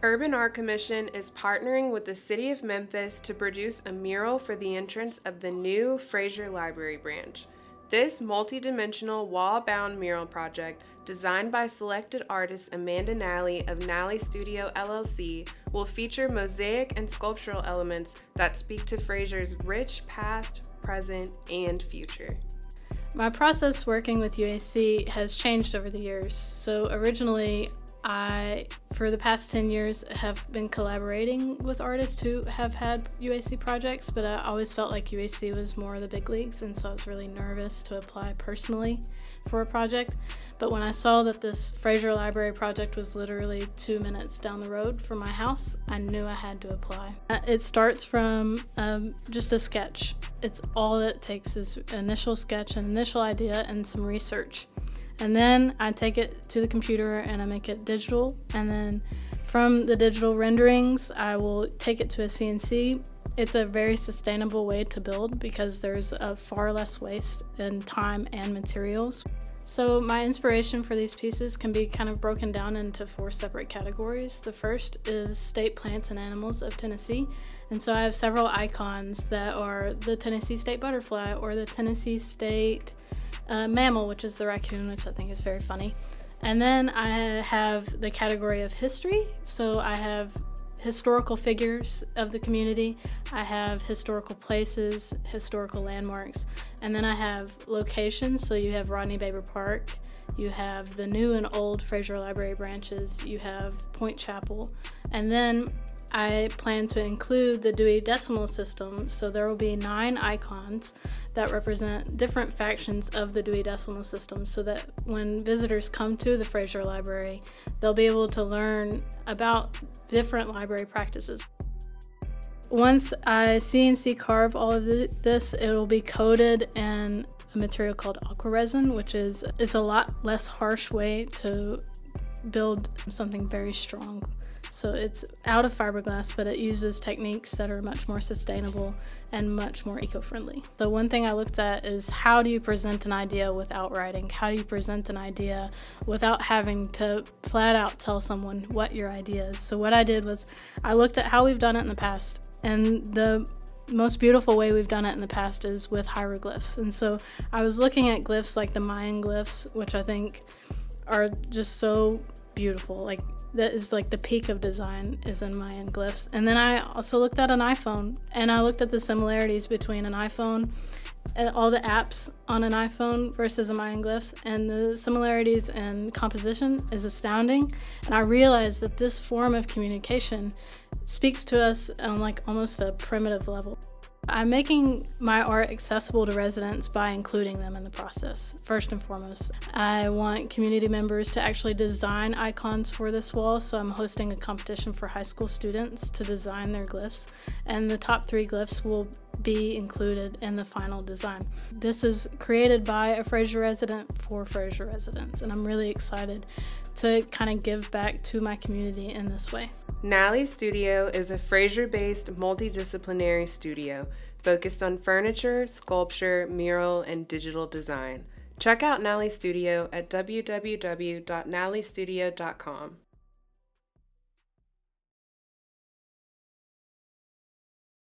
Urban Art Commission is partnering with the City of Memphis to produce a mural for the entrance of the new Frayser Library branch. This multidimensional wall-bound mural project, designed by selected artist Amanda Nalley of Nalley Studio LLC, will feature mosaic and sculptural elements that speak to Frayser's rich past, present, and future. My process working with UAC has changed over the years. So originally, for the past 10 years, have been collaborating with artists who have had UAC projects, but I always felt like UAC was more the big leagues, and so I was really nervous to apply personally for a project. But when I saw that this Frayser Library project was literally 2 minutes down the road from my house, I knew I had to apply. It starts from just a sketch. It's all it takes is an initial sketch, an initial idea, and some research. And then I take it to the computer and I make it digital. And then from the digital renderings, I will take it to a CNC. It's a very sustainable way to build because there's far less waste in time and materials. So my inspiration for these pieces can be kind of broken down into 4 separate categories. The first is state plants and animals of Tennessee. And so I have several icons that are the Tennessee state butterfly or the Tennessee state mammal, which is the raccoon, which I think is very funny. And then I have the category of history. So I have historical figures of the community. I have historical places, historical landmarks. And then I have locations. So you have Rodney Baber Park. You have the new and old Frayser Library branches. You have Point Chapel. And then I plan to include the Dewey Decimal System, so there will be 9 icons that represent different factions of the Dewey Decimal System so that when visitors come to the Frayser Library, they'll be able to learn about different library practices. Once I CNC carve all of this, it'll be coated in a material called aqua resin, it's a lot less harsh way to build something very strong. So it's out of fiberglass, but it uses techniques that are much more sustainable and much more eco-friendly. So one thing I looked at is how do you present an idea without writing? How do you present an idea without having to flat out tell someone what your idea is? So what I did was I looked at how we've done it in the past, and the most beautiful way we've done it in the past is with hieroglyphs. And so I was looking at glyphs like the Mayan glyphs, which I think are just so beautiful. Like that is like the peak of design is in Mayan glyphs. And then I also looked at an iPhone, and I looked at the similarities between an iPhone and all the apps on an iPhone versus a Mayan glyphs, and the similarities in composition is astounding. And I realized that this form of communication speaks to us on like almost a primitive level. I'm making my art accessible to residents by including them in the process, first and foremost. I want community members to actually design icons for this wall, so I'm hosting a competition for high school students to design their glyphs, and the top 3 glyphs will be included in the final design. This is created by a Frayser resident for Frayser residents, and I'm really excited to kind of give back to my community in this way. Nalley Studio is a Frayser-based multidisciplinary studio focused on furniture, sculpture, mural, and digital design. Check out Nalley Studio at www.nalleystudio.com.